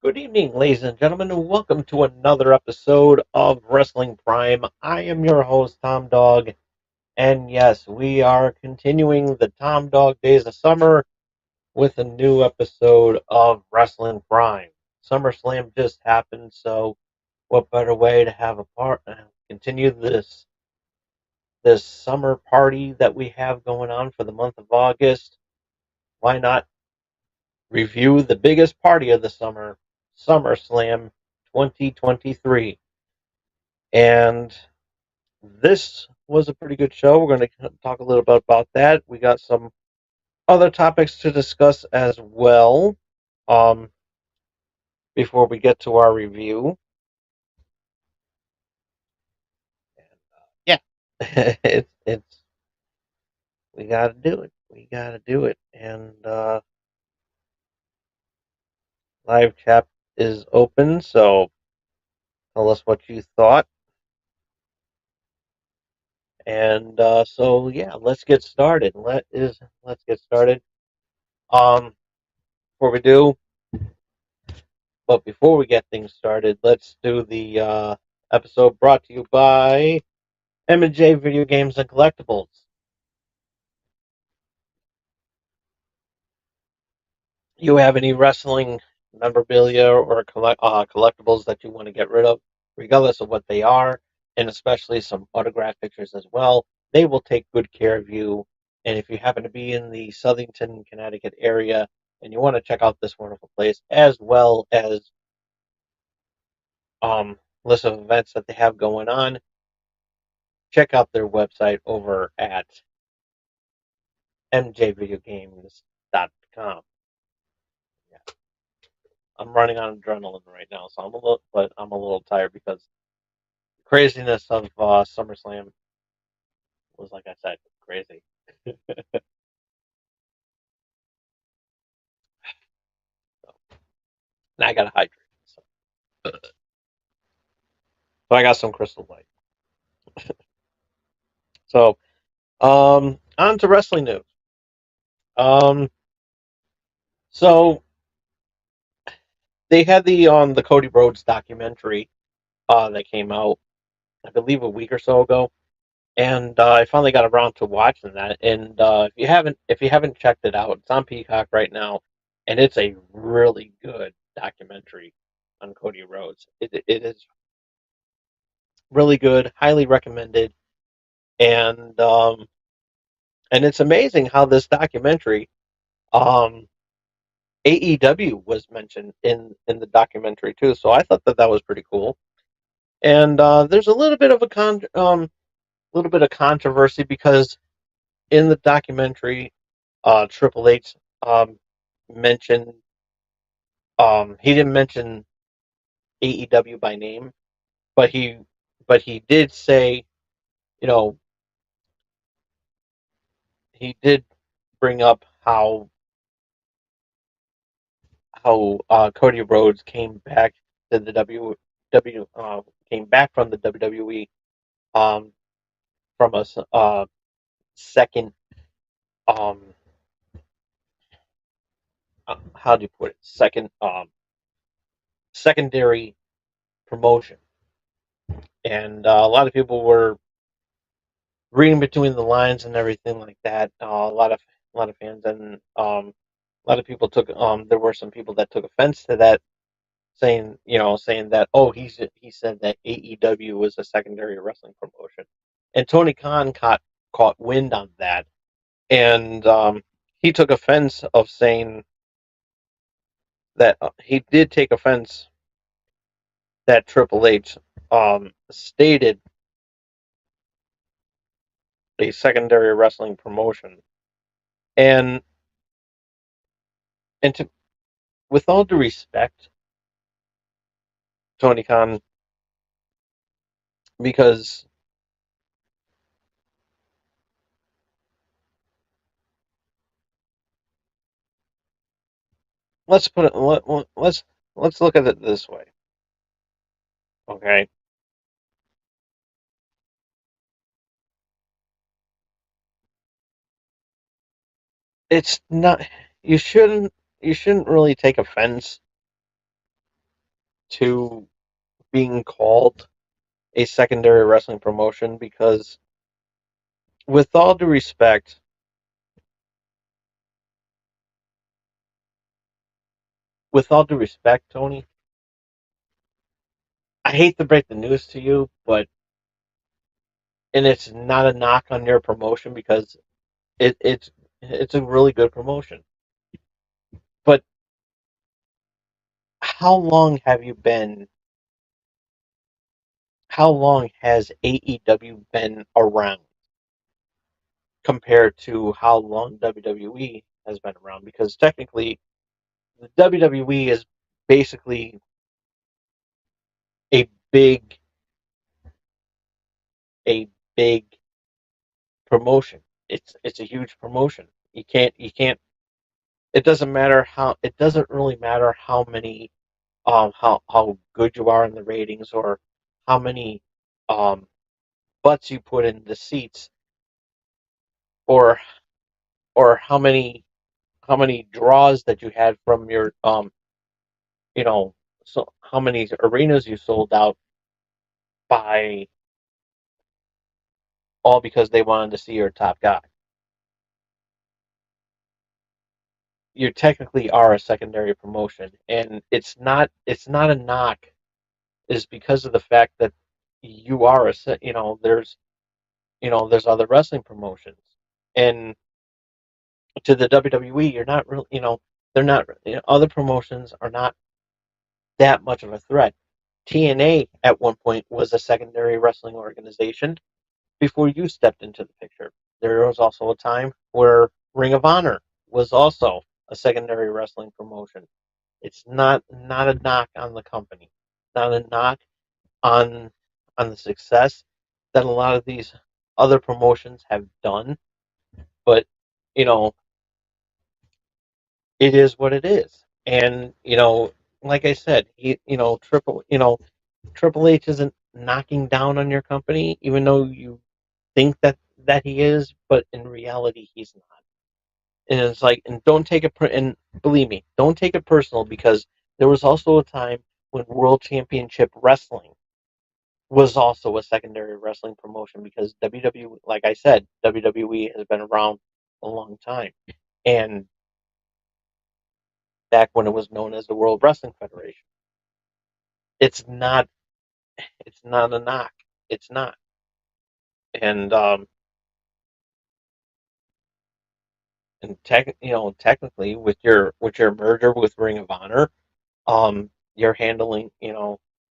Good evening, ladies and gentlemen, and welcome to another episode of Wrestling Prime. I am your host, Tom Dog, and yes, we are continuing the Tom Dog Days of Summer with a new episode of Wrestling Prime. Summer Slam just happened, so what better way to have a continue this summer party that we have going on for the month of August? Why not review the biggest party of the summer, Summer Slam 2023? And this was a pretty good show. We're going to talk a little bit about that. We got some other topics to discuss as well um, before we get to our review. Yeah, it's we got to do it. We got to do it. And live chat is open, so tell us what you thought. And so yeah, let's get started. Let's get started. Um, before we do, But before we get things started, let's do the episode brought to you by M&J Video Games and Collectibles. You have any wrestling memorabilia or collectibles that you want to get rid of, regardless of what they are, and especially some autograph pictures as well. They will take good care of you. And if you happen to be in the Southington, Connecticut area and you want to check out this wonderful place, as well as list of events that they have going on, check out their website over at mjvideogames.com. Yeah. I'm running on adrenaline right now, so I'm a little tired because the craziness of SummerSlam was, like I said, crazy. So, and I got to hydrate, so I got some Crystal Light. So, on to wrestling news. Um, so they had the Cody Rhodes documentary that came out, I believe, a week or so ago, and I finally got around to watching that. And if you haven't checked it out, it's on Peacock right now, and it's a really good documentary on Cody Rhodes. It is really good, highly recommended, and and it's amazing how this documentary, um, AEW was mentioned in the documentary too. So I thought that was pretty cool. And there's a little bit of controversy because in the documentary, Triple H mentioned he didn't mention AEW by name, but he did say, you know, he did bring up how Cody Rhodes came back to the came back from the WWE um from a second um how do you put it, secondary promotion. And a lot of people were reading between the lines and everything like that. A lot of fans and a lot of people took there were some people that took offense to that, saying that, oh, he said that AEW was a secondary wrestling promotion, and Tony Khan caught wind on that, and he took offense of saying that he did take offense that Triple H stated a secondary wrestling promotion. And and to with all due respect, Tony Khan, because let's put it let's look at it this way, okay? It's not, you shouldn't really take offense to being called a secondary wrestling promotion because, with all due respect, Tony, I hate to break the news to you, but and it's not a knock on your promotion because it's a really good promotion. But how long have you been? How long has AEW been around compared to how long WWE has been around? Because technically, the WWE is basically a big a big promotion. It's a huge promotion. You can't. It doesn't really matter how many how good you are in the ratings or how many um butts you put in the seats or how many draws that you had from your you know so how many arenas you sold out by all because they wanted to see your top guy. You technically are a secondary promotion, and it's not a knock. Is because of the fact that you are there's other wrestling promotions, and to the WWE, you're not really they're not other promotions are not that much of a threat. TNA at one point was a secondary wrestling organization before you stepped into the picture. There was also a time where Ring of Honor was also a secondary wrestling promotion. It's not a knock on the company, not a knock on the success that a lot of these other promotions have done, but you know it is what it is. And like I said, Triple H isn't knocking down on your company, even though you think that he is, but in reality he's not. And it's like, and don't take it, and believe me, don't take it personal because there was also a time when World Championship Wrestling was also a secondary wrestling promotion because WWE, like I said, WWE has been around a long time, and back when it was known as the World Wrestling Federation, it's not it's not a knock, it's not, and technically with your merger with Ring of Honor, you're handling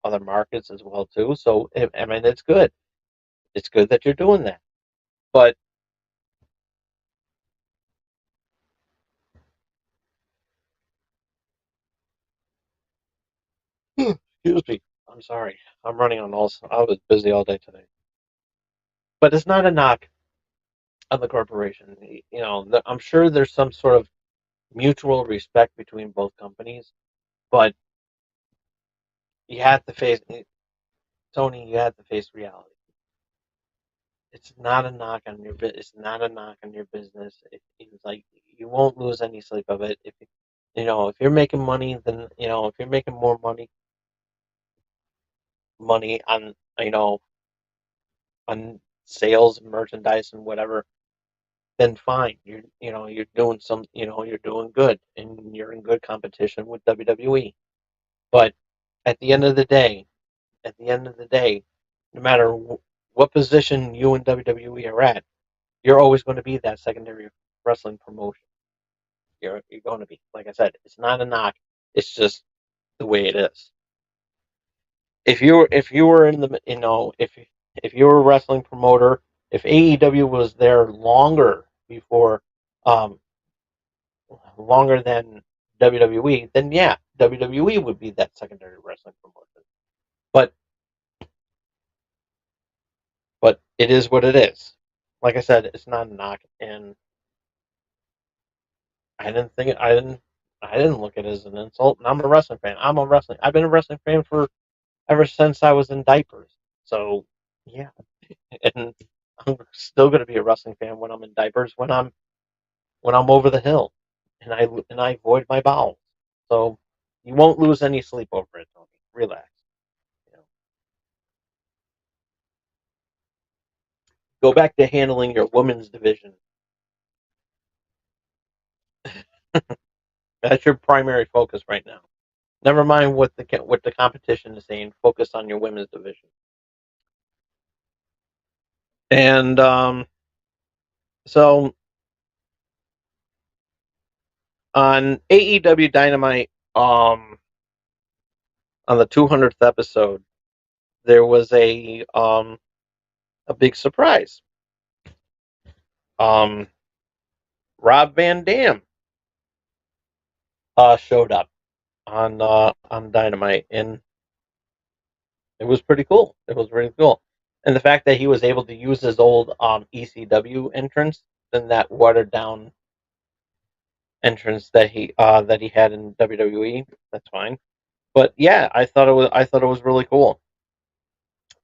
other markets as well too. So I mean, it's good. It's good that you're doing that. But excuse me, I'm sorry. I'm running on all. I was busy all day today. But it's not a knock on the corporation. I'm sure there's some sort of mutual respect between both companies, but you have to face Tony. You have to face reality. It's not a knock on your It's not a knock on your business. It's like you won't lose any sleep of it. If you're making money, then if you're making more money on on sales, merchandise, and whatever, then fine. You're doing you're doing good, and you're in good competition with WWE. But at the end of the day, at the end of the day, no matter what position you and WWE are at, you're always going to be that secondary wrestling promotion. You're going to be. Like I said, it's not a knock. It's just the way it is. If you were in the if you were a wrestling promoter, if AEW was there um longer than WWE, then yeah, WWE would be that secondary wrestling promotion. But it is what it is. Like I said, it's not a knock, and I didn't look at it as an insult. And I'm a wrestling fan. I've been a wrestling fan for ever since I was in diapers. So yeah, and I'm still going to be a wrestling fan when I'm in diapers, when I'm over the hill, and I void my bowels. So you won't lose any sleep over it, Tony. relax. You know, go back to handling your women's division. That's your primary focus right now. Never mind what the competition is saying. Focus on your women's division. And so on AEW Dynamite, on the 200th episode, there was a big surprise. Um, Rob Van Dam showed up on Dynamite, and it was pretty cool. It was really cool, and the fact that he was able to use his old ECW entrance than that watered down entrance that he had in WWE. That's fine, but yeah, I thought it was really cool,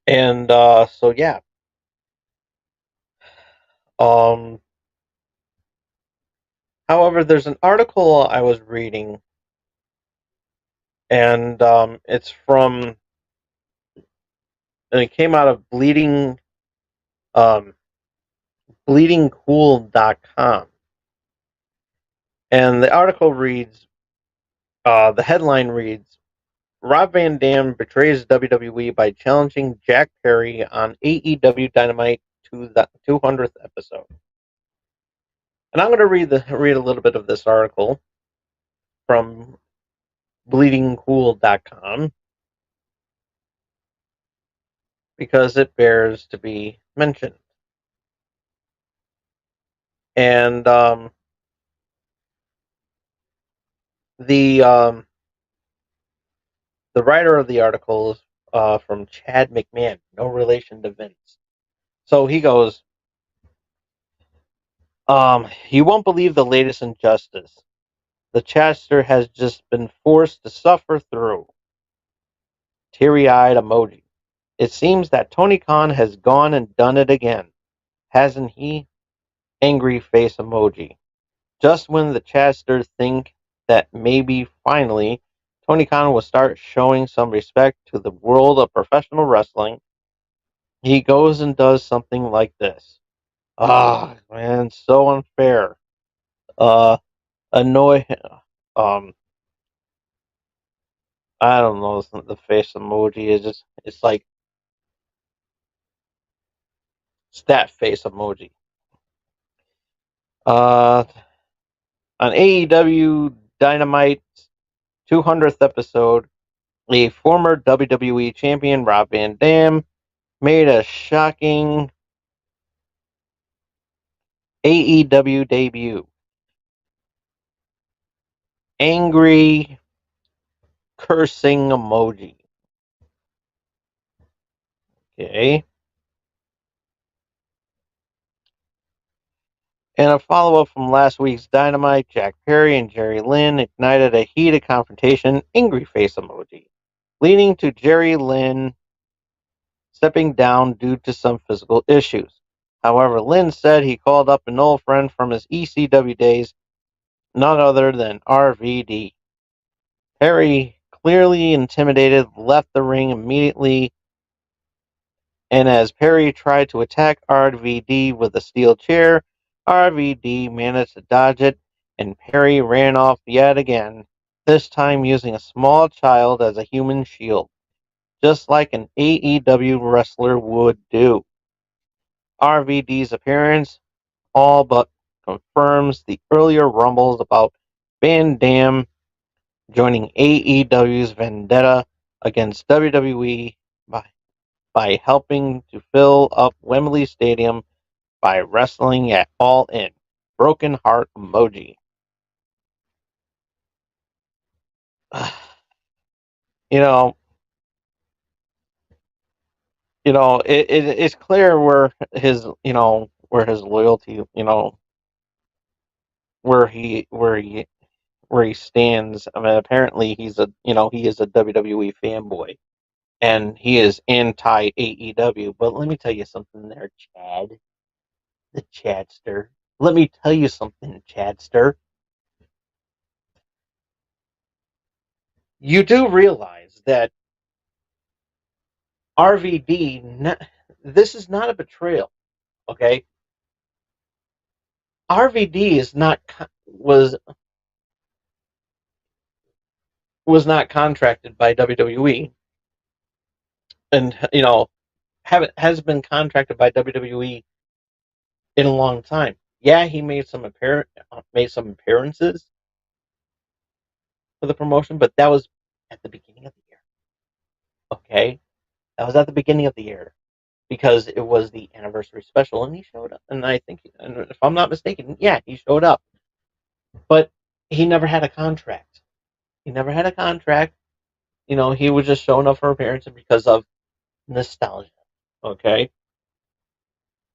and so yeah. Um, However, there's an article I was reading, and it came out of um, bleedingcool.com. And the article reads, the headline reads, Rob Van Dam betrays WWE by challenging Jack Perry on AEW Dynamite to the 200th episode. And I'm going to read a little bit of this article from bleedingcool.com because it bears to be mentioned. And the um, the writer of the article is from Chad McMahon, no relation to Vince. So he goes, you won't believe the latest injustice. The Chester has just been forced to suffer through. Teary-eyed emoji. It seems that Tony Khan has gone and done it again, hasn't he? Angry face emoji. Just when the Chesters think that maybe finally Tony Khan will start showing some respect to the world of professional wrestling, he goes and does something like this. Ah, man, so unfair. Uh, annoy. Um, I don't know. The face emoji is it's like stat face emoji. Uh, on AEW Dynamite's 200th episode, a former WWE champion, Rob Van Dam, made a shocking AEW debut. Angry cursing emoji. Okay. In a follow-up from last week's Dynamite, Jack Perry and Jerry Lynn ignited a heated confrontation, angry face emoji, leading to Jerry Lynn stepping down due to some physical issues. However, Lynn said he called up an old friend from his ECW days, none other than RVD. Perry, clearly intimidated, left the ring immediately, and as Perry tried to attack RVD with a steel chair, RVD managed to dodge it, and Perry ran off yet again, this time using a small child as a human shield, just like an AEW wrestler would do. RVD's appearance all but confirms the earlier rumbles about Van Dam joining AEW's vendetta against WWE by helping to fill up Wembley Stadium by wrestling at All In. Broken heart emoji. you know, it's clear where his loyalty, where he stands. I mean, apparently he is a WWE fanboy, and he is anti AEW. But let me tell you something, there, Chad, the Chadster. Let me tell you something, Chadster. You do realize that RVD, this is not a betrayal, okay? RVD is not was not contracted by WWE, and has been contracted by WWE in a long time. Yeah, he made some appearances for the promotion, but that was at the beginning of the year. Okay, that was at the beginning of the year because it was the anniversary special, and he showed up. And I think, and if I'm not mistaken, yeah, he showed up, but he never had a contract. He never had a contract. He was just showing up for appearances because of nostalgia. Okay,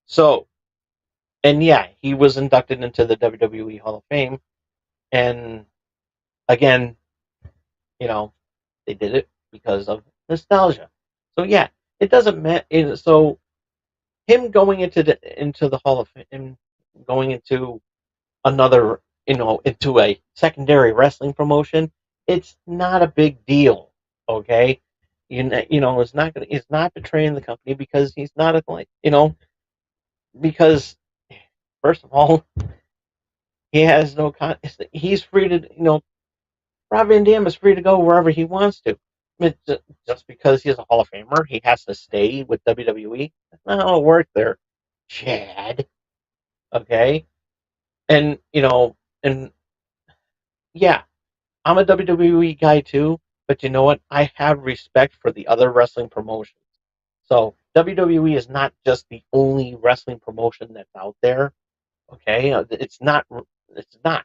so and yeah, he was inducted into the WWE Hall of Fame, and again, you know, they did it because of nostalgia. So yeah, it doesn't matter. So him going into the Hall of Fame, going into another, into a secondary wrestling promotion, it's not a big deal. Okay, it's not betraying the company because he's not because first of all, he has no he's free to Rob Van Dam is free to go wherever he wants to. I mean, just because he's a Hall of Famer, he has to stay with WWE. That's not how it works there, Chad. Okay, and and yeah, I'm a WWE guy too, but you know what? I have respect for the other wrestling promotions. So WWE is not just the only wrestling promotion that's out there. Okay, it's not. It's not.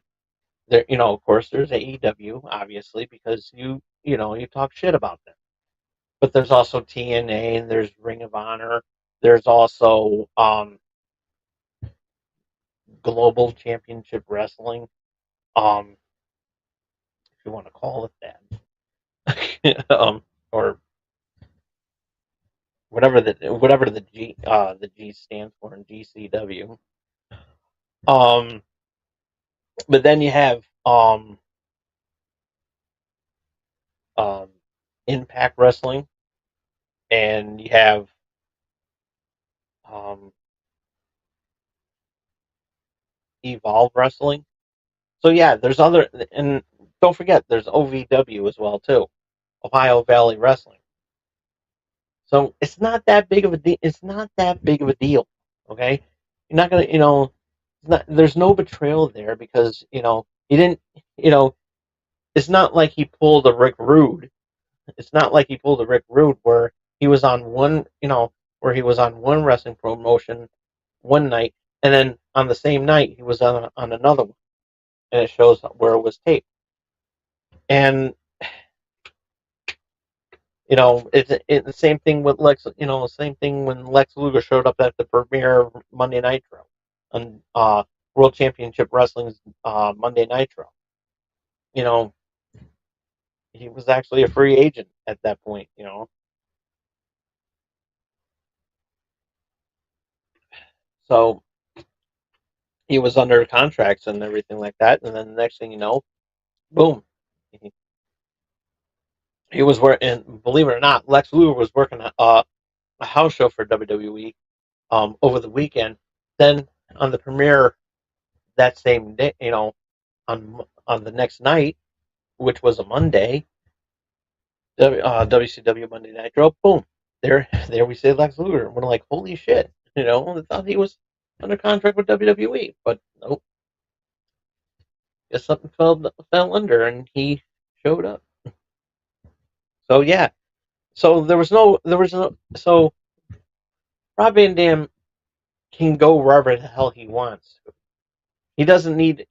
There, of course, there's AEW, obviously, because you talk shit about them. But there's also TNA, and there's Ring of Honor. There's also Global Championship Wrestling, if you want to call it that, or whatever the G stands for in GCW. Um, but then you have um, Impact Wrestling, and you have um, Evolve Wrestling. So yeah, there's other, and don't forget there's OVW as well too, Ohio Valley Wrestling. So it's not that big of a deal. It's not that big of a deal. Okay, you're not gonna, there's no betrayal there because he didn't, you know, it's not like he pulled a Rick Rude. It's not like he pulled a Rick Rude where he was on one, where he was on one wrestling promotion one night, and then on the same night he was on another one, and it shows where it was taped. And it's the same thing with Lex. Same thing when Lex Luger showed up at the premiere of Monday Nitro, on World Championship Wrestling's Monday Nitro. You know, he was actually a free agent at that point. So he was under contracts and everything like that. And then the next thing you know, boom, he was working. And believe it or not, Lex Luger was working a house show for WWE over the weekend. Then on the premiere that same day, on the next night, which was a Monday, WCW Monday Nitro, boom, there we say Lex Luger. We're like, holy shit, I thought he was under contract with WWE, but nope, guess something fell under, and he showed up. So yeah, so Rob Van Dam can go wherever the hell he wants. He doesn't need,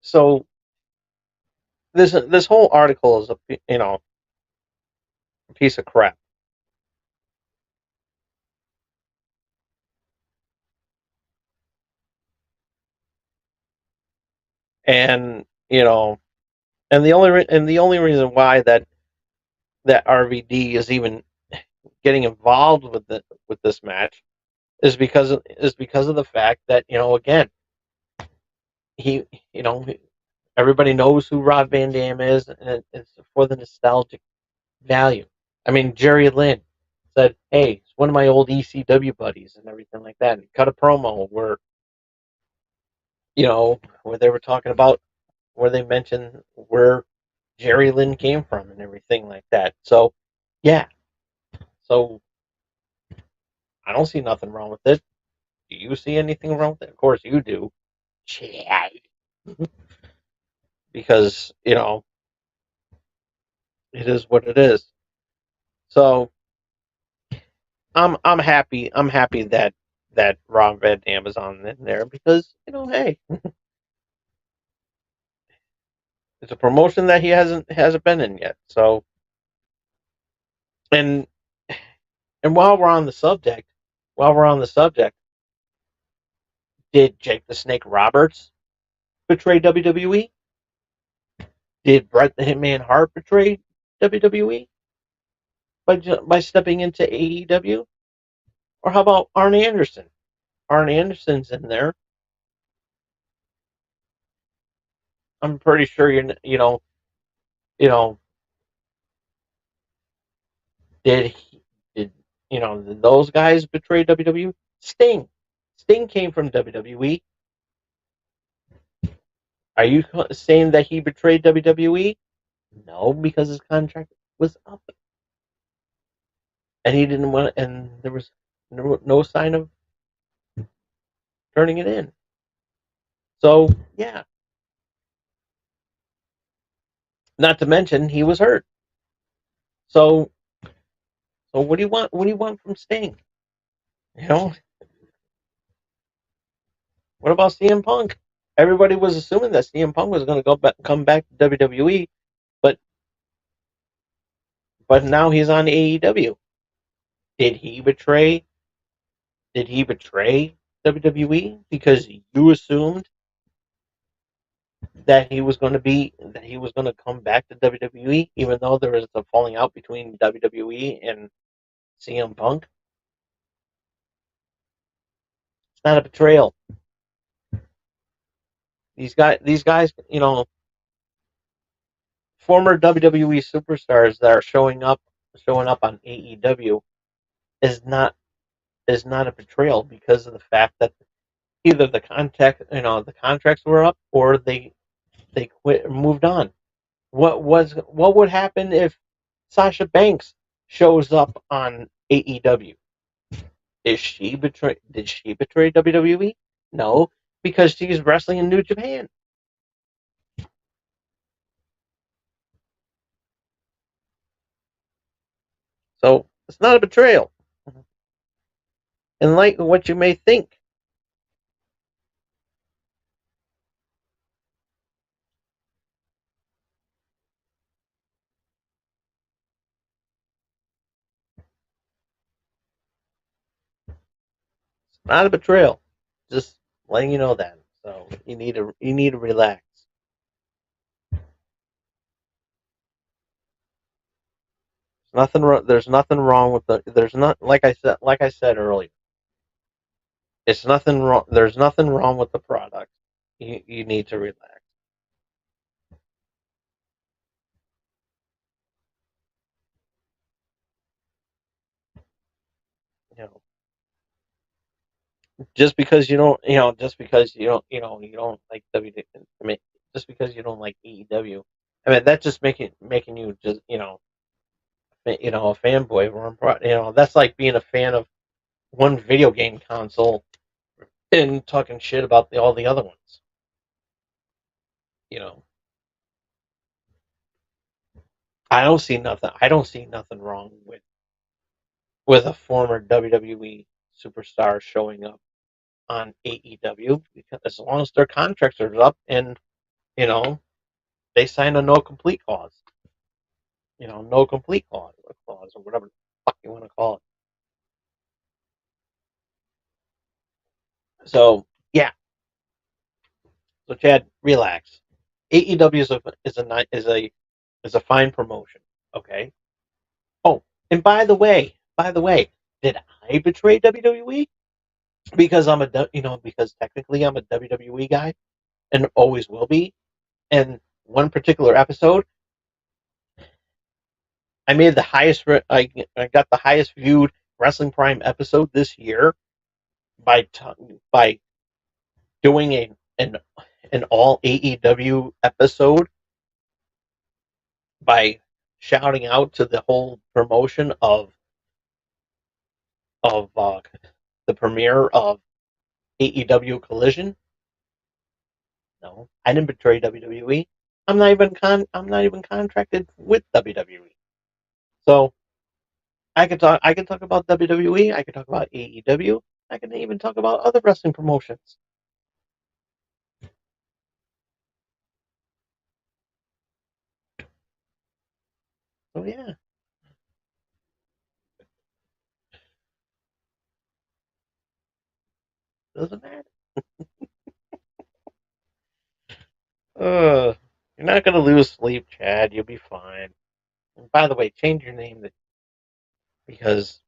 so this whole article is a piece of crap. And the only reason why that RVD is even getting involved with this match is because of the fact that again, he everybody knows who Rob Van Dam is, and it's for the nostalgic value. I mean, Jerry Lynn said, "Hey, it's one of my old ECW buddies and everything like that." And cut a promo where where they were talking about where they mentioned where Jerry Lynn came from and everything like that. So, yeah. So I don't see nothing wrong with it. Do you see anything wrong with it? Of course you do. Chad. Because, it is what it is. So I'm happy. I'm happy that Rob Van Dam is on in there because hey, it's a promotion that he hasn't been in yet. So and and while we're on the subject, did Jake the Snake Roberts betray WWE? Did Bret the Hitman Hart betray WWE by stepping into AEW? Or how about Arn Anderson? Arn Anderson's in there. I'm pretty sure you know did he, did those guys betray WWE? Sting came from WWE. Are you saying that he betrayed WWE? No, because his contract was up, and he didn't want, and there was no sign of turning it in. So yeah, not to mention he was hurt. So what do you want? What do you want from Sting? You know, what about CM Punk? Everybody was assuming that CM Punk was going to come back to WWE, but now he's on AEW. Did he betray? Did he betray WWE because you assumed that he was going to come back to WWE, even though there was a falling out between WWE and CM Punk? It's not a betrayal. These guys, former WWE superstars that are showing up on AEW is not a betrayal because of the fact that either the contracts were up or they quit or moved on. What would happen if Sasha Banks shows up on AEW? Did she betray WWE? No, because she's wrestling in New Japan. So it's not a betrayal. And like what you may think, it's not a betrayal. Just letting you know that. So you need to relax. There's nothing wrong with there's not like I said earlier. It's nothing wrong. There's nothing wrong with the product. You need to relax. You know, just because you don't, just because you don't like I mean, just because you don't like AEW, I mean, that's just making you just, a fanboy. That's like being a fan of one video game console and talking shit about all the other ones. You know, I don't see nothing wrong with a former WWE superstar showing up on AEW because as long as their contracts are up and you know they sign a no complete clause, no complete clause or whatever the fuck you want to call it. So yeah, so Chad, relax. AEW is a fine promotion. Okay. Oh, and by the way, did I betray WWE? Because because technically I'm a WWE guy and always will be. And one particular episode, I made the highest. I got the highest viewed Wrestling Prime episode this year by by doing an all AEW episode by shouting out to the whole promotion of the premiere of AEW Collision. No, I didn't betray WWE. I'm not even contracted with WWE. So I can talk about WWE, I can talk about AEW, I can even talk about other wrestling promotions. So yeah, doesn't matter. Uh, you're not gonna lose sleep, Chad. You'll be fine. And by the way, change your name because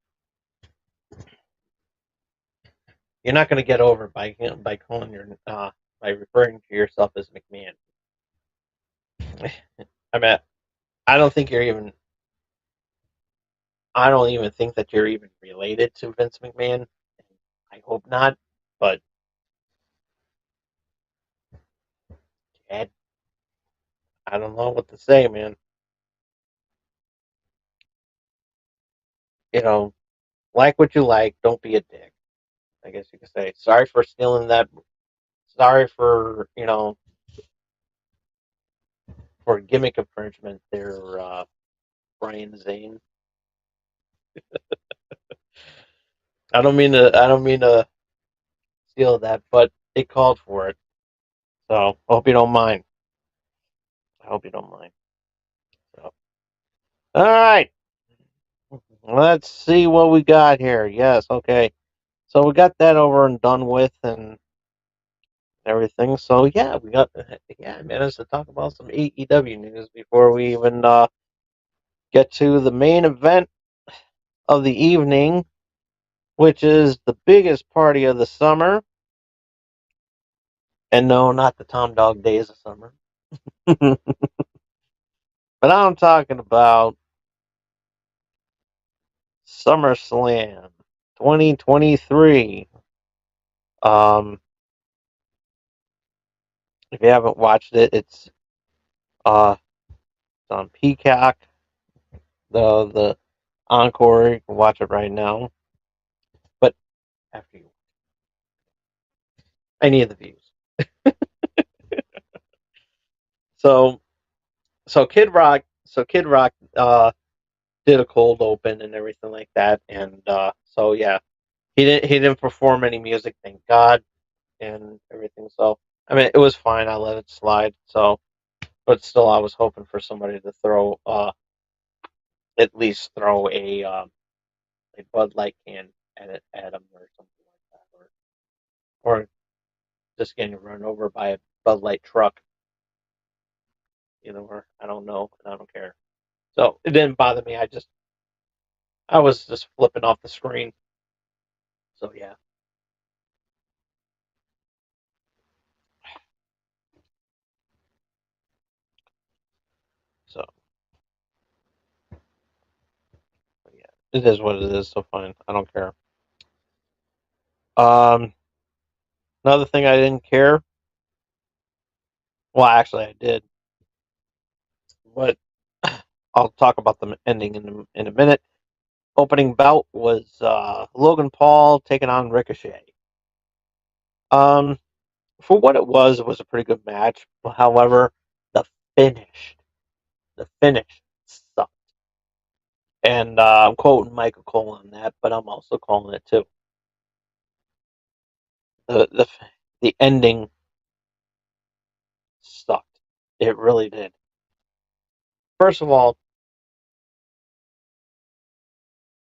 you're not gonna get over by calling your by referring to yourself as McMahon. I mean, I don't think you're even. I don't even think that you're even related to Vince McMahon. I hope not, but Chad, I don't know what to say, man. You know, like what you like. Don't be a dick. I guess you could say. Sorry for stealing that. Sorry for for gimmick infringement there, Brian Zane. I don't mean to steal that, but it called for it. So I hope you don't mind. I hope you don't mind. So, all right, let's see what we got here. Yes, okay. So we got that over and done with and everything. So yeah, I managed to talk about some AEW news before we even get to the main event of the evening, which is the biggest party of the summer. And no, not the Tom Dog Days of Summer. But I'm talking about Summer Slam 2023. Um, if you haven't watched it, uh it's on Peacock. The encore, you can watch it right now. But after you, I need the views. So Kid Rock did a cold open and everything like that, and so yeah, he didn't perform any music, thank God, and everything. So I mean, it was fine. I let it slide. So, but still, I was hoping for somebody to throw at least throw a Bud Light can at him or something like that, or just getting run over by a Bud Light truck, or I don't know, and I don't care. So it didn't bother me. I was just flipping off the screen. So yeah. So yeah, it is what it is. So fine, I don't care. Um, Another thing I didn't care. Well, actually, I did, but I'll talk about the ending in a minute. Opening bout was Logan Paul taking on Ricochet. Um, for what it was a pretty good match. However, the finish, the finish sucked. And I'm quoting Michael Cole on that, but I'm also calling it too. The the the ending sucked. It really did. First of all,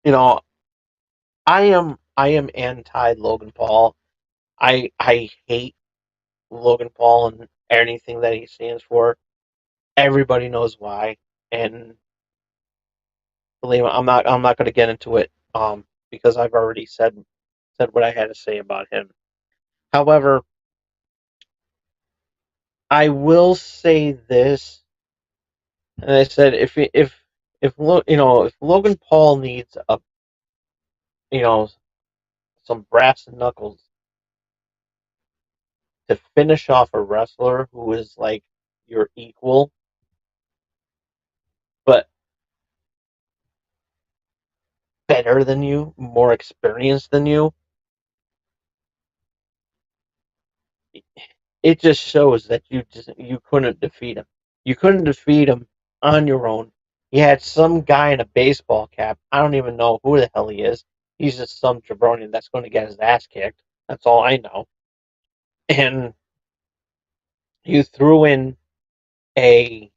you know, I am anti Logan Paul. I hate Logan Paul and anything that he stands for. Everybody knows why, and believe me, I'm not going to get into it because I've already said what I had to say about him. However, I will say this, and I said if Logan Paul needs you know, some brass knuckles to finish off a wrestler who is like your equal, but better than you, more experienced than it just shows that you couldn't defeat him. You couldn't defeat him on your own. You had some guy in a baseball cap. I don't even know who the hell he is. He's just some jabroni that's going to get his ass kicked. That's all I know. And you threw in a,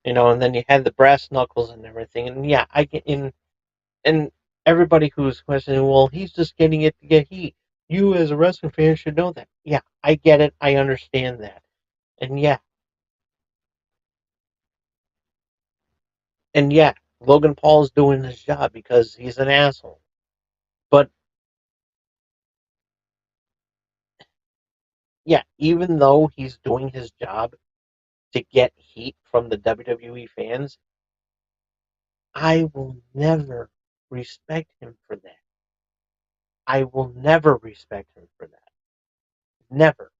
and then you had the brass knuckles and everything. And yeah, I get in, and everybody who's questioning, well, he's just getting it to get heat. You as a wrestling fan should know that. Yeah, I get it. I understand that. And yeah, And yeah, Logan Paul's doing his job because he's an asshole. But yeah, even though he's doing his job to get heat from the WWE fans, I will never respect him for that. I will never respect him for that. Never.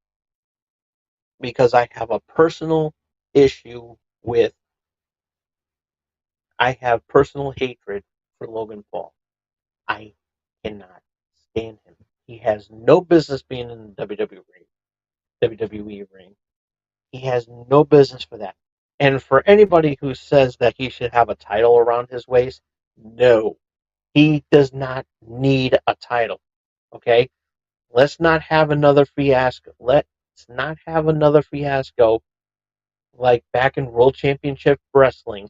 Because I have a personal issue with, I have personal hatred for Logan Paul. I cannot stand him. He has no business being in the WWE ring. He has no business for that. And for anybody who says that he should have a title around his waist, no. He does not need a title. Okay? Let's not have another fiasco. Let's not have another fiasco like back in World Championship Wrestling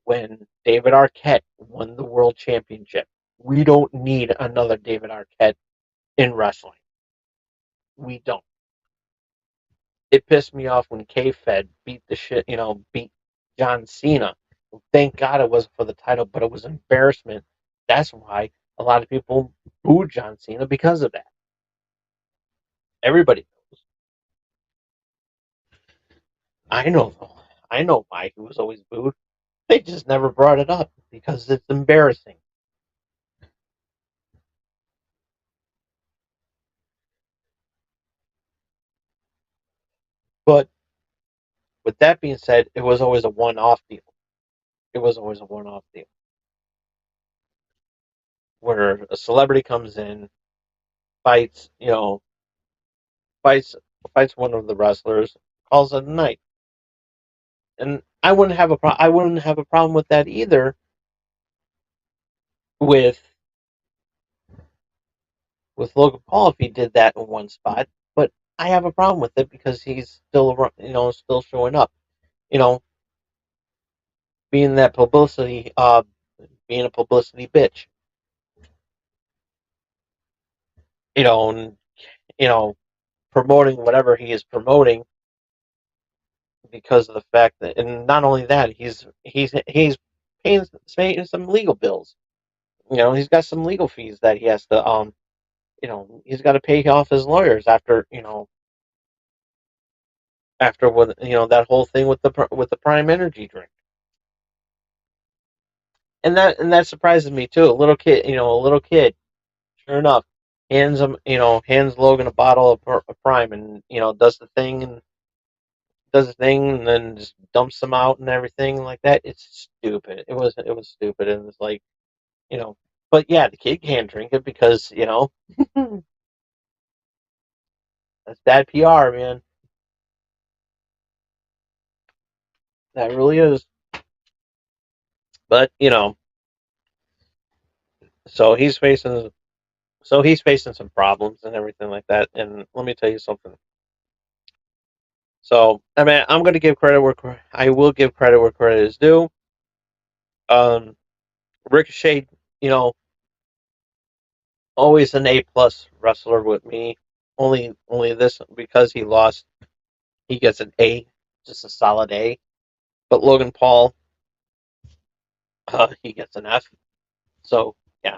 when David Arquette won the World Championship. We don't need another David Arquette in wrestling. We don't. It pissed me off when K-Fed beat John Cena. Thank God it wasn't for the title, but it was embarrassment. That's why a lot of people booed John Cena because of that. Everybody knows. I know though. I know why he was always booed. They just never brought it up because it's embarrassing. But with that being said, it was always a one-off deal. It was always a one-off deal where a celebrity comes in, fights, fights fights one of the wrestlers, calls it a night. And I wouldn't have a problem with that either with Logan Paul if he did that in one spot, but I have a problem with it because he's still still showing up, you know, being that publicity being a publicity bitch, and you know promoting whatever he is promoting because of the fact that, and not only that, he's paying some legal bills. He's got some legal fees that he has to he's got to pay off his lawyers after what that whole thing with the Prime Energy drink, and that surprises me too. A little kid, sure enough, hands Logan a bottle of Prime, and does the thing, and then just dumps them out and everything like that. It's stupid. It was stupid, and it's like you know, but yeah, the kid can't drink it because that's bad PR, man. That really is. But so he's facing some problems and everything like that. And let me tell you something. So I mean, I'm going to give credit where I will give credit where credit is due. Um, Ricochet, you know, always an A+ wrestler with me. Only this because he lost, he gets an A, just a solid A. But Logan Paul, he gets an F. So yeah,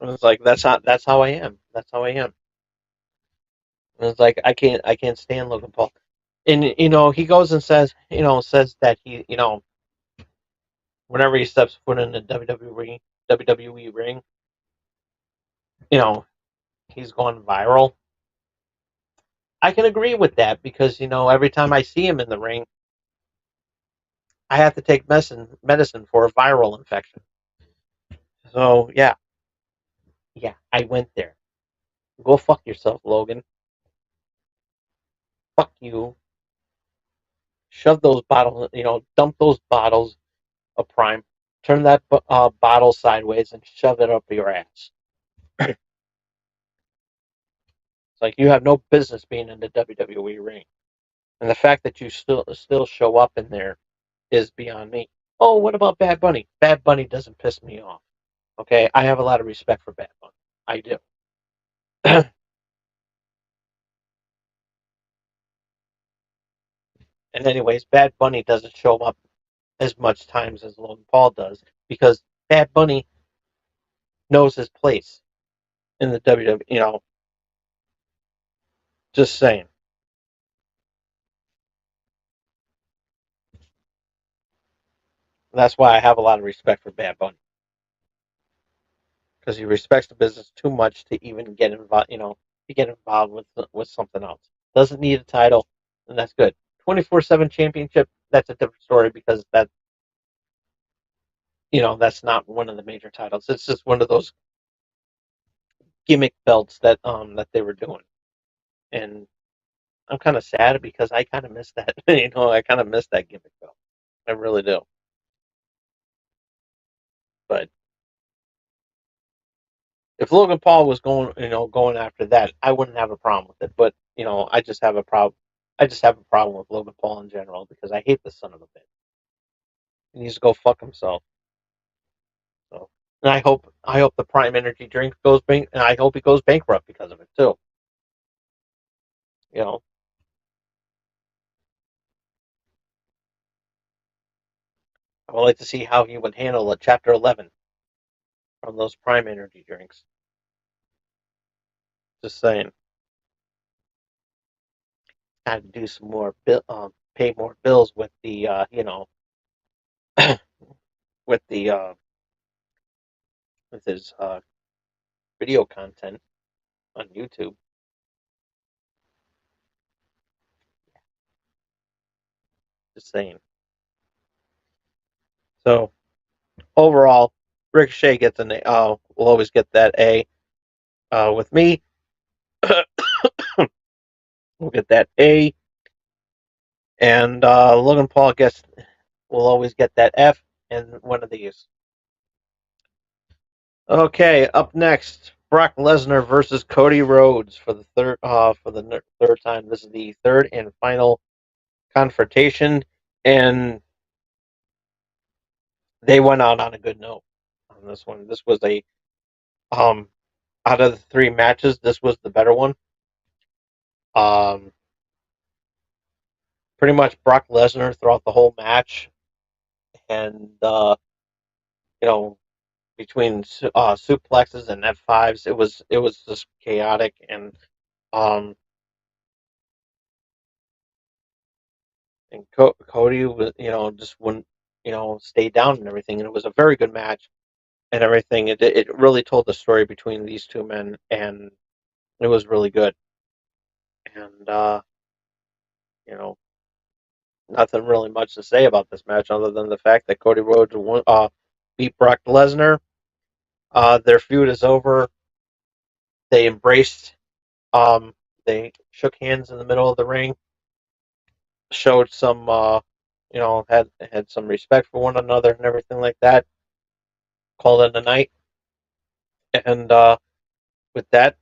it's like that's how I am. That's how I am. And it's like I can't stand Logan Paul. And he goes and says that whenever he steps foot in the WWE ring, you know, he's going viral. I can agree with that because, every time I see him in the ring, I have to take medicine for a viral infection. So, yeah, yeah, I went there. Go fuck yourself, Logan. Fuck you. Shove those bottles, dump those bottles of Prime. Turn that bottle sideways and shove it up your ass. It's like you have no business being in the WWE ring. And the fact that you still show up in there is beyond me. Oh, what about Bad Bunny? Bad Bunny doesn't piss me off. Okay, I have a lot of respect for Bad Bunny. I do. And anyways, Bad Bunny doesn't show up as much times as Logan Paul does because Bad Bunny knows his place in the WWE. Just saying. That's why I have a lot of respect for Bad Bunny because he respects the business too much to even get involved. To get involved with something else. Doesn't need a title, and that's good. 24/7 championship. That's a different story because that's not one of the major titles. It's just one of those gimmick belts that they were doing, and I'm kind of sad because I kind of miss that. I kind of miss that gimmick belt. I really do. But if Logan Paul was going after that, I wouldn't have a problem with it. But I just have a problem. I just have a problem with Logan Paul in general because I hate the son of a bitch. He needs to go fuck himself. So, and I hope the Prime Energy drink goes and I hope he goes bankrupt because of it too. You know, I would like to see how he would handle a Chapter 11 from those Prime Energy drinks. Just saying, had to do some more pay more bills with the with the with his video content on YouTube. Just saying. So overall, Ricochet gets an A. Will always get that A. With me, we'll get that A. And Logan Paul will always get that F and one of these. Okay, up next, Brock Lesnar versus Cody Rhodes for the third time. This is the third and final confrontation, and they went out on a good note on this one. This was um out of the three matches, this was the better one. Um, Pretty much Brock Lesnar throughout the whole match, and you know between suplexes and F5s, it was just chaotic, and um Cody was just wouldn't stay down and everything, and it was a very good match and everything. It really told the story between these two men, and it was really good. And you know nothing really much to say about this match other than the fact that Cody Rhodes beat Brock Lesnar. Their feud is over. They embraced. They shook hands in the middle of the ring. Showed some. Had some respect for one another and everything like that. Called it a night. And with that,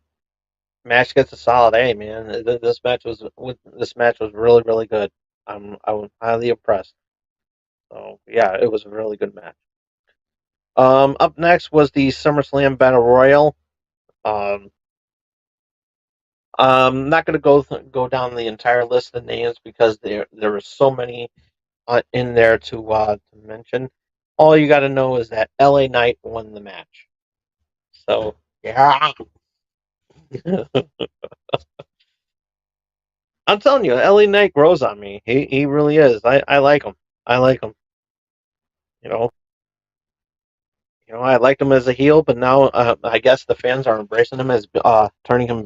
match gets a solid A, man. This match was really really good. I was highly impressed. So yeah, it was a really good match. Up next was the SummerSlam Battle Royal. Um, I'm not going to go down the entire list of names because there were so many in there to mention. All you got to know is that LA Knight won the match. So yeah, I'm telling you, LA Knight grows on me. He really is. I like him. I like him. You know. I liked him as a heel, but now I guess the fans are embracing him as turning him,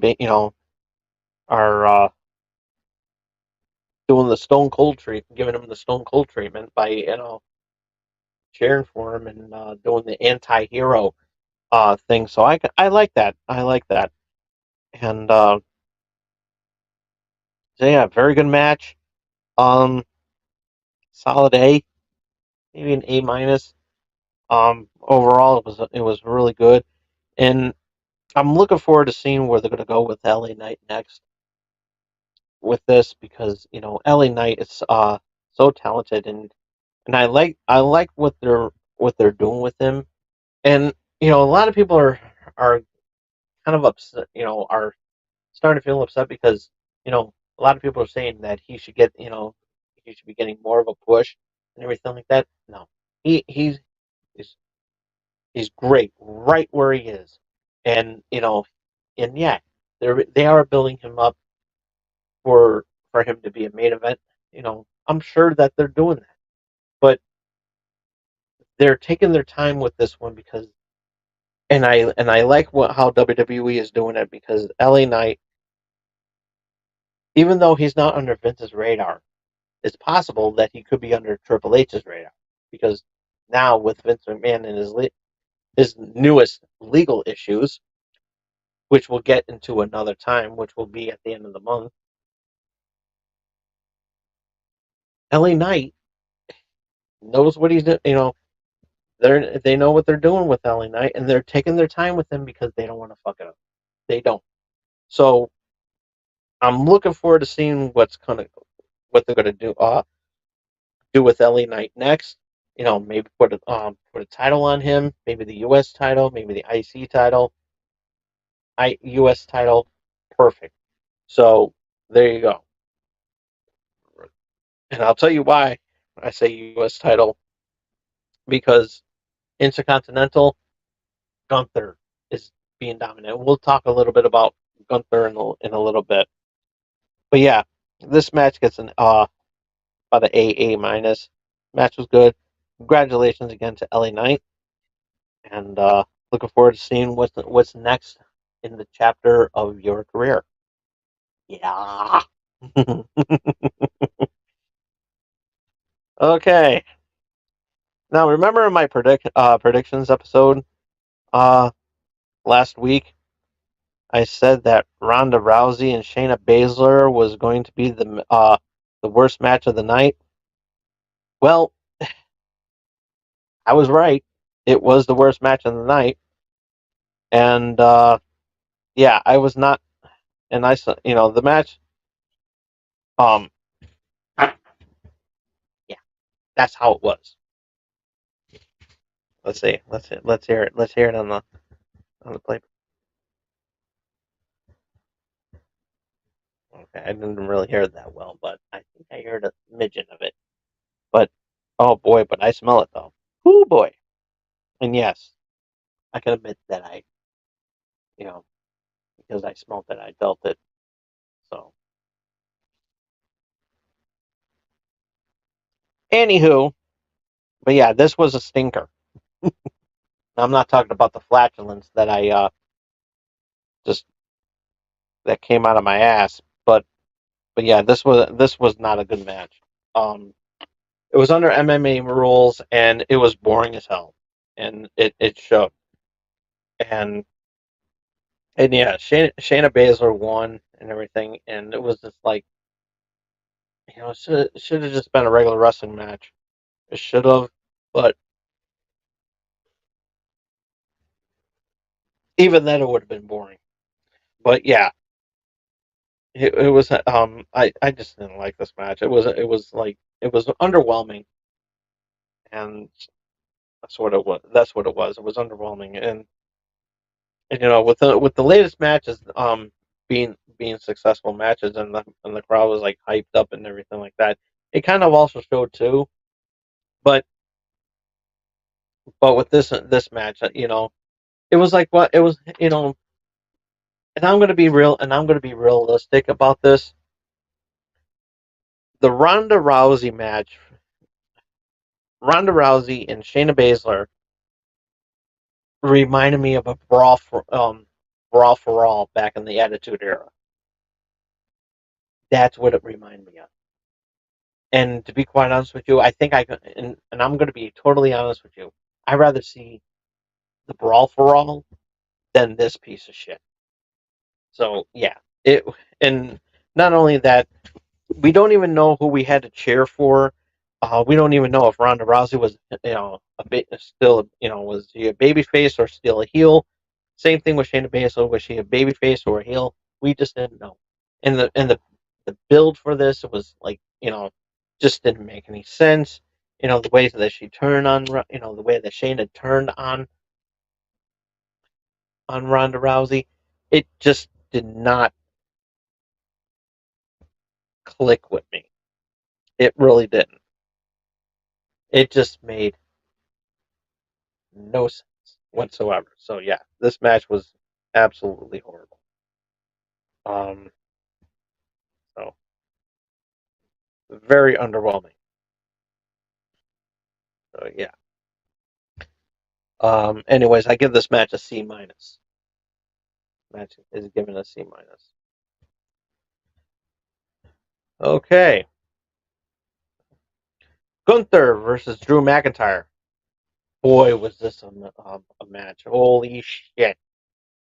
are doing the Stone Cold treatment, giving him the Stone Cold treatment by cheering for him and doing the anti-hero thing. So I like that. I like that. And so yeah, very good match. Um, Solid A, maybe an A minus. Overall, it was really good, and I'm looking forward to seeing where they're going to go with LA Knight next with this because LA Knight is so talented, and I like what they're doing with him, and a lot of people are kind of upset, are starting to feel upset because a lot of people are saying that he should be getting more of a push and everything like that. No, he's he's great right where he is, and and yeah, they are building him up for him to be a main event. I'm sure that they're doing that, but they're taking their time with this one because, and I like how WWE is doing it because LA Knight, even though he's not under Vince's radar, it's possible that he could be under Triple H's radar because now with Vince McMahon and his newest legal issues, which we'll get into another time, which will be at the end of the month, LA Knight knows what he's doing. They know what they're doing with LA Knight, and they're taking their time with him because they don't want to fuck it up. They don't. So I'm looking forward to seeing what they're gonna do with LA Knight next. Maybe put a title on him, maybe the U.S. title, maybe the IC title, U.S. title, perfect. So there you go. And I'll tell you why I say U.S. title because Intercontinental Gunther is being dominant. We'll talk a little bit about Gunther in a little bit. But yeah, this match gets an about an A minus. Match was good. Congratulations again to LA Knight, and looking forward to seeing what's next in the chapter of your career. Yeah. Okay. Now remember in my predictions episode uh last week, I said that Ronda Rousey and Shayna Baszler was going to be the worst match of the night. Well, I was right. It was the worst match of the night, and yeah, I was not. And the match. Um, yeah, that's how it was. Let's see. Let's hear it. Let's hear it on the play. Okay, I didn't really hear it that well, but I think I heard a midget of it. But oh boy, but I smell it though. Oh boy. And yes, I can admit that you know, because I smelled it, I felt it. So, anywho, but yeah, this was a stinker. I'm not talking about the flatulence that I just that came out of my ass, but yeah, this was not a good match. Um, it was under MMA rules and it was boring as hell, and it showed. And yeah, Shayna Baszler won and everything, and it was just like it should have just been a regular wrestling match. It should have, but even then it would have been boring. But yeah, it was. I just didn't like this match. It was underwhelming, and that's what it was. That's what it was. It was underwhelming, and with the latest matches being successful matches, and the crowd was like hyped up and everything like that. It kind of also showed too, but with this match, it was like what it was, and I'm gonna be real, and I'm gonna be realistic about this. The Ronda Rousey and Shayna Baszler reminded me of a brawl for all back in the Attitude Era. That's what it reminded me of. And to be quite honest with you, I think I could, and I'm going to be totally honest with you. I'd rather see the brawl for all than this piece of shit. So yeah, it and not only that, we don't even know who we had to cheer for. We don't even know if Ronda Rousey was, a bit still, was she a baby face or still a heel? Same thing with Shayna Baszler. Was she a baby face or a heel? We just didn't know. And the build for this was like, just didn't make any sense. The way that she turned on, the way that Shayna turned on Ronda Rousey, it just did not click with me. It really didn't. It just made no sense whatsoever. So yeah, this match was absolutely horrible. Um, so very underwhelming. So yeah. Anyways, I give this match a C minus. Match is given a C minus. Okay, Gunther versus Drew McIntyre. Boy, was this a match! Holy shit,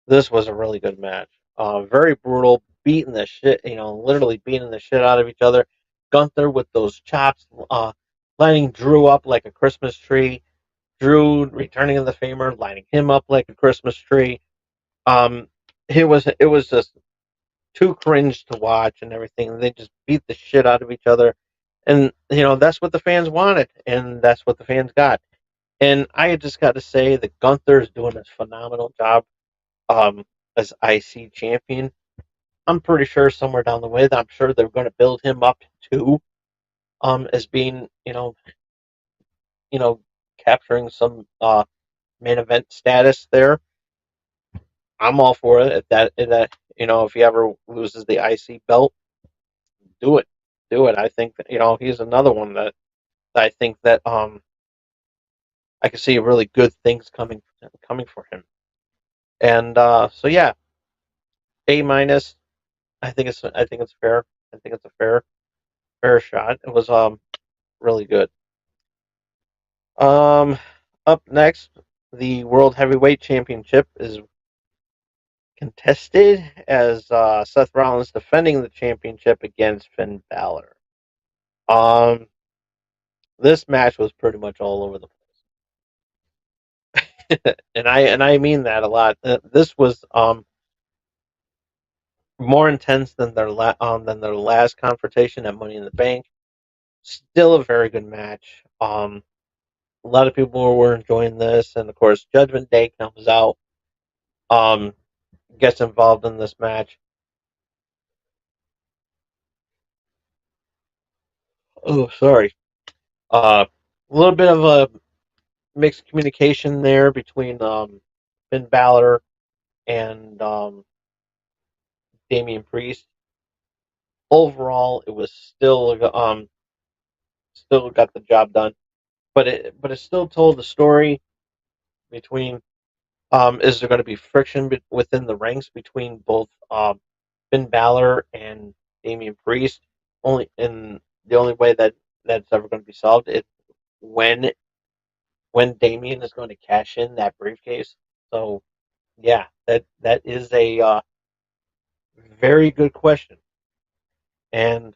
this was a really good match. Very brutal, beating the shit, literally beating the shit out of each other. Gunther with those chops, lining Drew up like a Christmas tree. Drew returning the favor, lining him up like a Christmas tree. Um, it was just too cringe to watch and everything. They just beat the shit out of each other, and that's what the fans wanted, and that's what the fans got. And I just got to say that Gunther is doing a phenomenal job um, as IC champion. I'm pretty sure somewhere down the way that I'm sure they're going to build him up too, as being you know capturing some main event status there. I'm all for it. If that if he ever loses the IC belt, do it, do it. I think that, he's another one that I think that I can see really good things coming for him. And so yeah, A minus. I think it's fair. I think it's a fair shot. It was really good. Um, Up next, the World Heavyweight Championship is contested as Seth Rollins defending the championship against Finn Balor. Um, this match was pretty much all over the place, and I mean that a lot. This was more intense than their last confrontation at Money in the Bank. Still a very good match. A lot of people were enjoying this, and of course, Judgment Day comes out, um, gets involved in this match. Oh, sorry. A little bit of a mixed communication there between Finn Balor and Damian Priest. Overall, it was still got the job done, but it still told the story between is there going to be friction within the ranks between both Finn Balor and Damian Priest? Only in the only way that's ever going to be solved is when when Damian is going to cash in that briefcase. So yeah, that is a very good question, and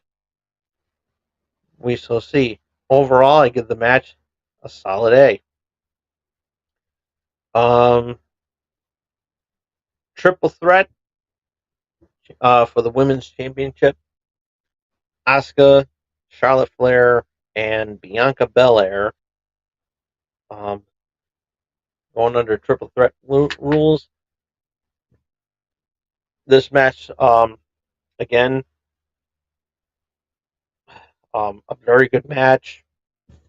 we shall see. Overall, I give the match a solid A. Um, Triple threat for the women's championship: Asuka, Charlotte Flair, and Bianca Belair. Um, Going under triple threat rules. This match, again, a very good match.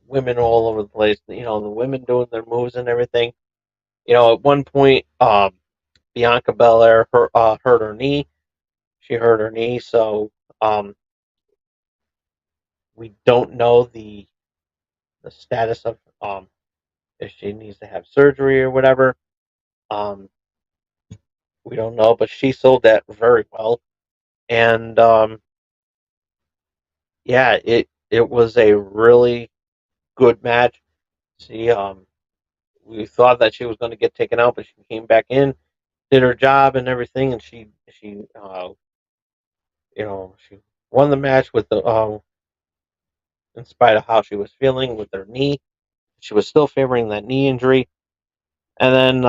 Women all over the place. The women doing their moves and everything. At one point, Bianca Belair hurt her knee. She hurt her knee, so um, we don't know the status of if she needs to have surgery or whatever. Um, we don't know, but she sold that very well. And yeah, it was a really good match. She we thought that she was going to get taken out, but she came back in, did her job and everything, and she won the match with the in spite of how she was feeling with her knee. She was still favoring that knee injury, and then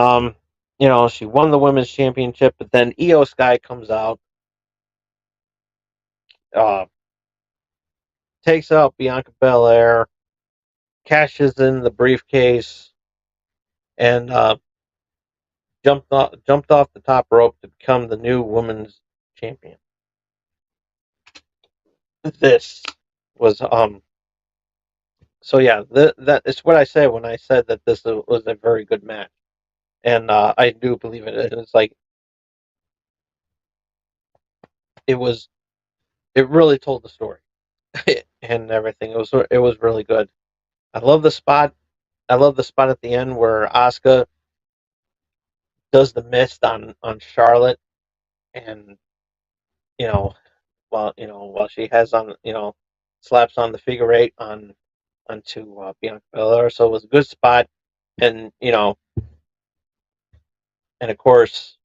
she won the women's championship. But then Io Sky comes out, uh, takes out Bianca Belair, cashes in the briefcase, and jumped off the top rope to become the new women's champion. This was so yeah, that is what I say when I said that this was a very good match, and I do believe it. It's like it was. It really told the story and everything. It was really good. I love the spot. I love the spot at the end where Asuka does the mist on Charlotte, and you know while she has on slaps on the figure eight onto Bianca Belair. So it was a good spot, and and of course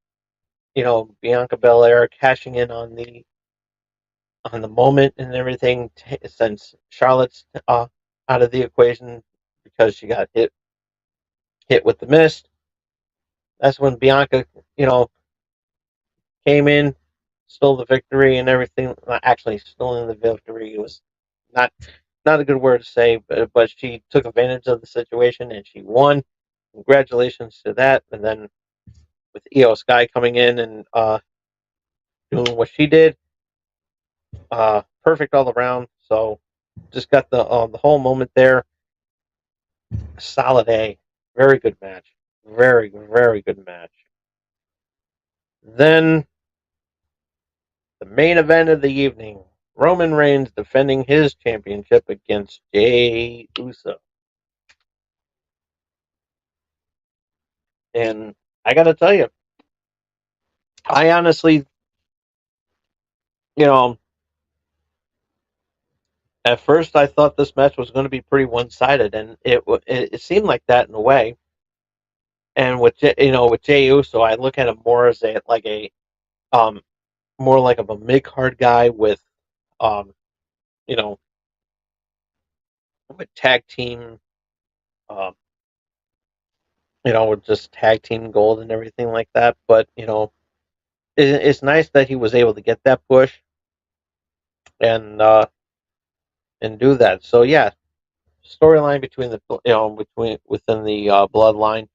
Bianca Belair cashing in on the moment and everything since Charlotte's out of the equation because she got hit with the mist. That's when Bianca came in, stole the victory and everything. Not actually stolen the victory. It was not not a good word to say, but she took advantage of the situation and she won. Congratulations to that. And then with Io Sky coming in and doing what she did, perfect all around. So just got the whole moment there. Solid A. Very good match. Very, very good match. Then the main event of the evening. Roman Reigns defending his championship against Jey Uso. And I gotta tell you, I honestly, you know, at first I thought this match was going to be pretty one-sided, and it seemed like that in a way. And with Jey Uso, I look at him more as a um more like of a mid card guy um you know with tag team um with just tag team gold and everything like that. But it's nice that he was able to get that push and do that. So yeah, storyline between the between within the bloodline,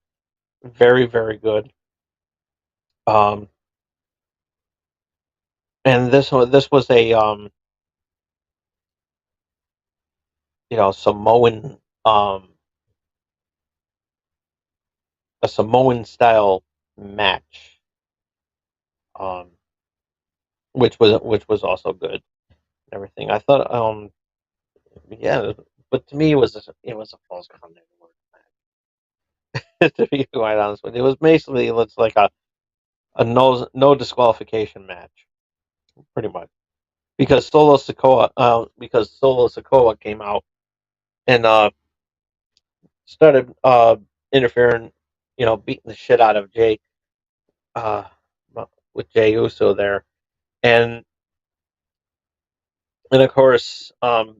very very good. Um, and this was Samoan a Samoan style match, um, which was also good. And everything I thought, yeah, but to me it was a false count anymore. To be quite honest with you, it was basically it's like a no disqualification match, pretty much. Because Solo Sokoa came out and started interfering, beating the shit out of uh, with Jey Uso there, and of course, then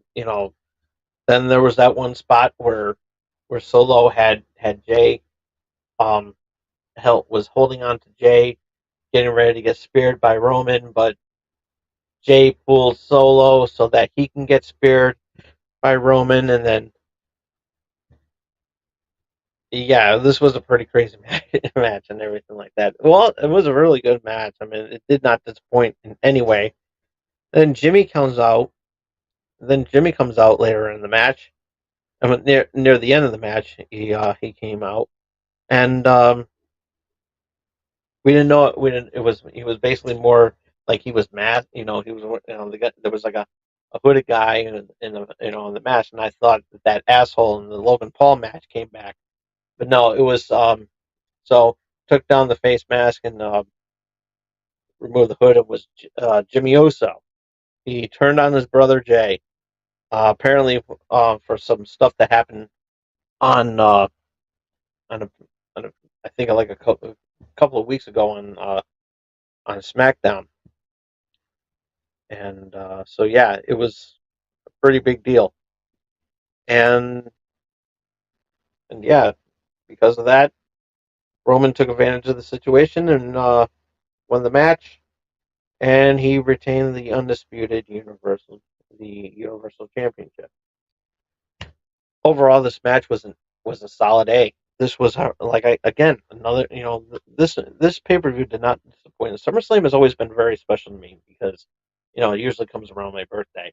there was that one spot where Solo had Jey um was holding on to Jey, getting ready to get speared by Roman, but Jey pulls Solo so that he can get speared by Roman, and then yeah, this was a pretty crazy match and everything like that. Well, it was a really good match. I mean, it did not disappoint in any way. Then Jimmy comes out. Then Jimmy comes out later in the match. I mean, near the end of the match, he came out, and we didn't know it. We didn't. It was he was basically more like he was mad. He was there was like a hooded guy in the match, and I thought that asshole in the Logan Paul match came back, but no, it was so. took down the face mask and removed the hood, it was Jimmy Uso. He turned on his brother Jay. Apparently, for some stuff that happened on on a, on a I think like a couple of weeks ago on SmackDown, and so yeah, it was a pretty big deal, and yeah, because of that, Roman took advantage of the situation and won the match, and he retained the undisputed Universal Championship. Overall, this match was a solid A. This was like I again another this pay per view did not disappoint. SummerSlam has always been very special to me because it usually comes around my birthday,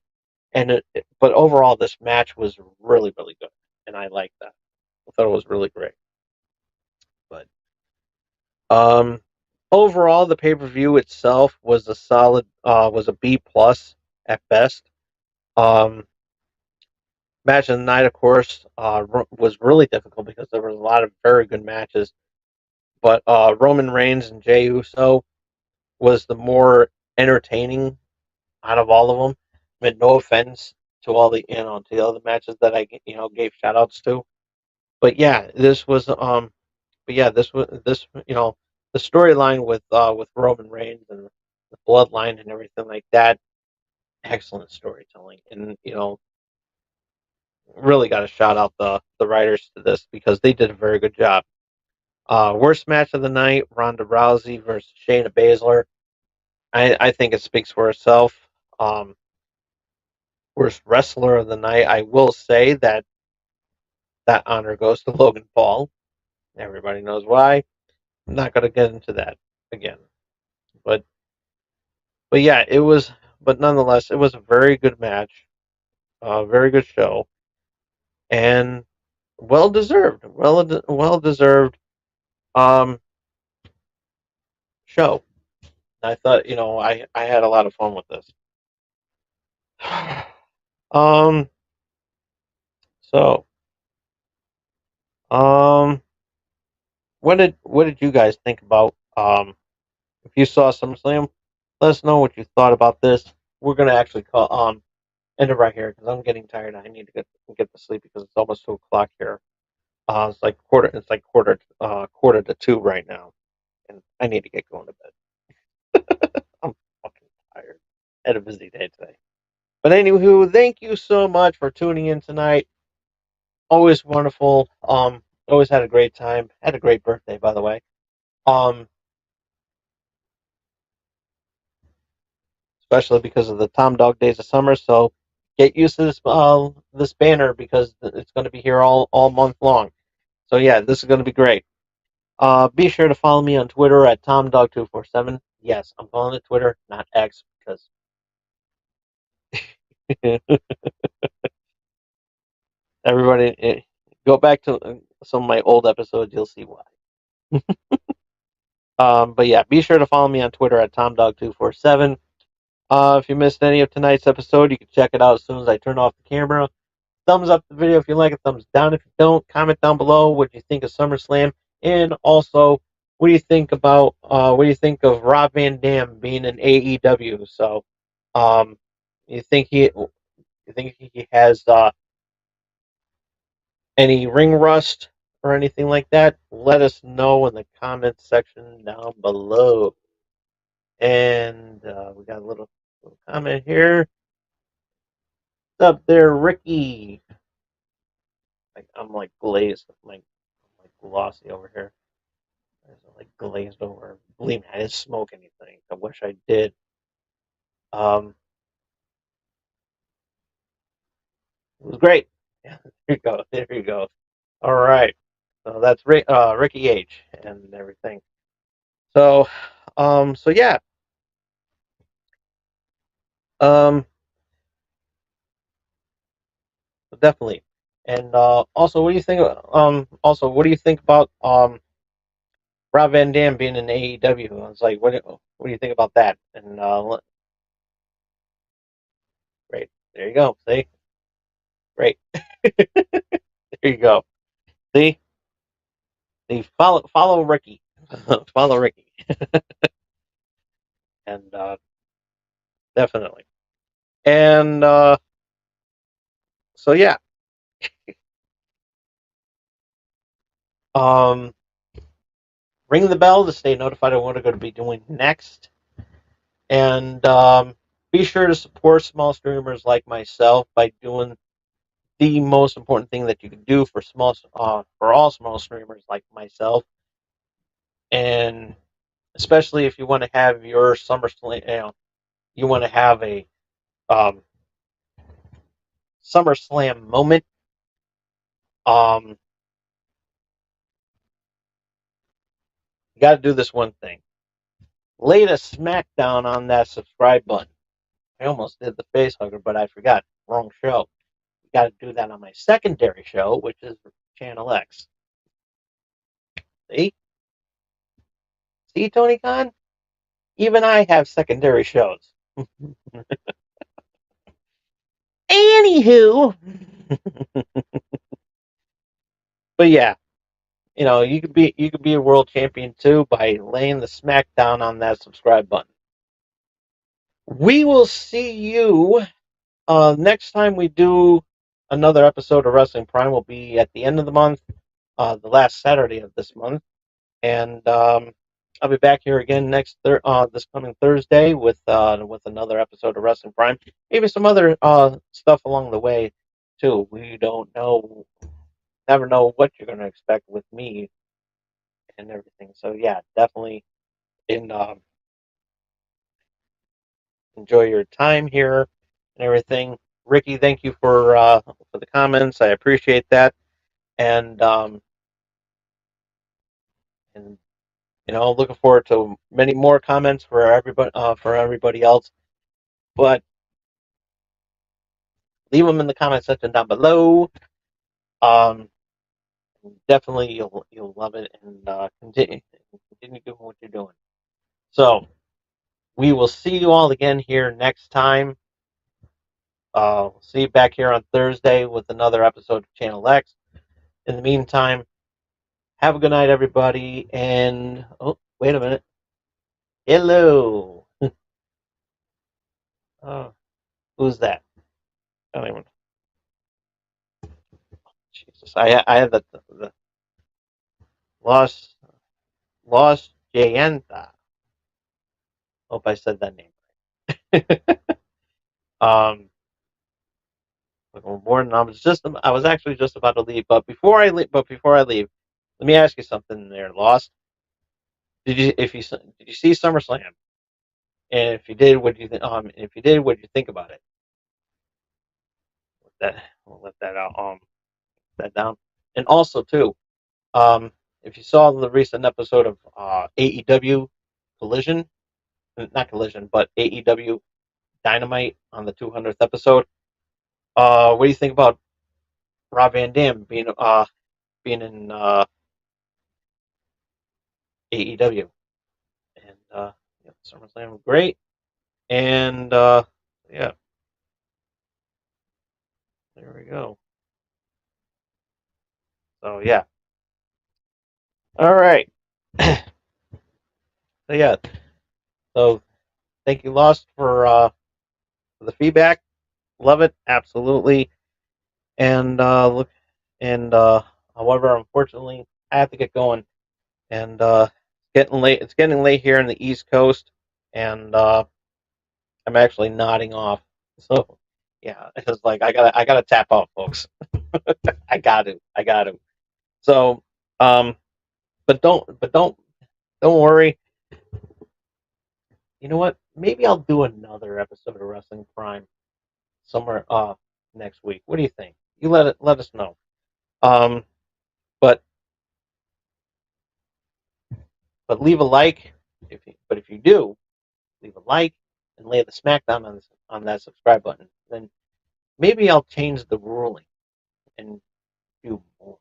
and but overall this match was really good, and I liked that. I thought it was really great. But um, overall, the pay per view itself was a solid was a B plus at best. Um, Match of the night, of course, was really difficult because there was a lot of very good matches. But Roman Reigns and Jey Uso was the more entertaining out of all of them. I mean, no offense to all to the other matches that I gave shout outs to, but yeah, this the storyline with Roman Reigns and the bloodline and everything like that. Excellent storytelling, and really got to shout out the writers to this because they did a very good job. Worst match of the night: Ronda Rousey versus Shayna Baszler. I think it speaks for itself. Um, Worst wrestler of the night: I will say that honor goes to Logan Paul. Everybody knows why. I'm not going to get into that again, but yeah, it was. But nonetheless, it was a very good match, a very good show, and well deserved. Well deserved um, show. I thought I had a lot of fun with this. um. So um. What did you guys think about if you saw SummerSlam? Let us know what you thought about this. We're gonna actually call end it right here because I'm getting tired. I need to get to sleep because it's almost 2 o'clock here. It's like quarter. It's like quarter to two right now, and I need to get going to bed. I'm fucking tired. Had a busy day today. But anywho, thank you so much for tuning in tonight. Always wonderful. Always had a great time. Had a great birthday, by the way. Um, Especially because of the Tom Dog Days of Summer. So get used to this banner because it's going to be here all month long. So yeah, this is going to be great. Be sure to follow me on Twitter at TomDog247. Yes, I'm calling it Twitter, not X, because everybody go back to some of my old episodes. You'll see why. But yeah, be sure to follow me on Twitter at TomDog247. If you missed any of tonight's episode, you can check it out as soon as I turn off the camera. Thumbs up the video if you like it, thumbs down if you don't. Comment down below what you think of SummerSlam, and also what do you think of Rob Van Dam being in AEW? So, um, you think he has any ring rust or anything like that? Let us know in the comments section down below. And we got a little comment here. What's up there, Ricky? I'm like glazed, I'm like glossy over here. Like glazed over. Believe me, I didn't smoke anything. I wish I did. Um, it was great. Yeah, there you go. There you go. All right. So that's Ricky H and everything. So, so yeah. Um, Definitely. And also, what do you think? Also, what do you think about Rob Van Dam being in AEW? I was like, what do you think about that? And great. There you go. See, great. There you go. See, follow Ricky. Follow Ricky, and definitely. And so yeah, um, ring the bell to stay notified of what I'm going to be doing next, and be sure to support small streamers like myself by doing the most important thing that you can do for for all small streamers like myself, and especially if you want to have your Summer Slam, you want to have a um, Summer Slam moment. Um, you got to do this one thing: lay the smackdown on that subscribe button. I almost did the face hugger, but I forgot. Wrong show. You got to do that on my secondary show, which is Channel X. See, see, Tony Khan. Even I have secondary shows. Anywho, but yeah, you could be a world champion too by laying the smackdown on that subscribe button. We will see you next time we do another episode of Wrestling Prime. Will be at the end of the month, the last Saturday of this month, and I'll be back here again this coming Thursday with another episode of Wrestling Prime. Maybe some other stuff along the way too. We don't know, never know what you're going to expect with me and everything. So yeah, definitely in enjoy your time here and everything. Ricky, thank you for the comments. I appreciate that, and and looking forward to many more comments for everybody else. But leave them in the comment section down below. Um, Definitely you'll love it, and continue doing what you're doing. So we will see you all again here next time. See you back here on Thursday with another episode of Channel X. In the meantime, have a good night, everybody. And oh, wait a minute. Hello. Oh, who's that? I don't even. Jesus, I had the Los Los Gianta. Hope I said that name right. um, more than I was actually just about to leave, but before I leave, let me ask you something there, Lost. Did you see Summer Slam? And if you did, what do you think? If you did, what did you think about it? Let that out. That down. And also too, um, if you saw the recent episode of AEW Collision, not Collision, but AEW Dynamite on the 200th episode, what do you think about Rob Van Dam being in AEW? And yeah, SummerSlam was great, and yeah, there we go. So yeah, all right. So yeah, so thank you, Lost, for the feedback. Love it, absolutely. And look, and however, unfortunately, I have to get going, and getting late. It's getting late here in the East Coast, and I'm actually nodding off. So yeah, it's just like I gotta tap out, folks. I got to. So but don't worry. You know what? Maybe I'll do another episode of Wrestling Prime somewhere next week. What do you think? You let us know. Um, but leave a like if you do, leave a like and lay the smackdown on that subscribe button. Then maybe I'll change the ruling and do more.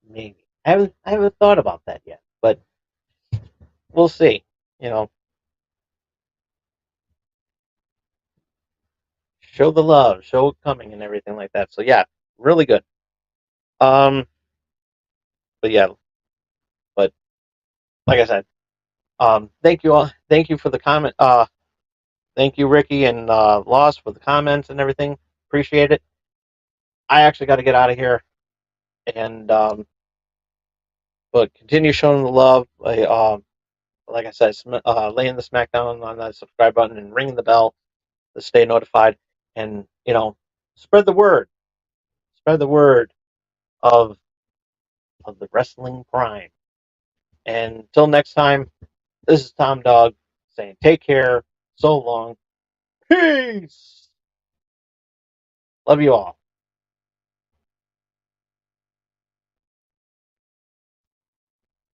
Maybe I haven't thought about that yet, but we'll see. You know, show the love, show it coming, and everything like that. So yeah, really good. Um, but yeah, but like I said, thank you all. Thank you for the comment. Thank you, Ricky and Lost, for the comments and everything. Appreciate it. I actually got to get out of here, and but continue showing the love. Like I said, laying the smackdown on the subscribe button and ringing the bell to stay notified, and spread the word. Spread the word of the wrestling prime. And until next time, this is Tom Dog saying take care. So long. Peace. Love you all.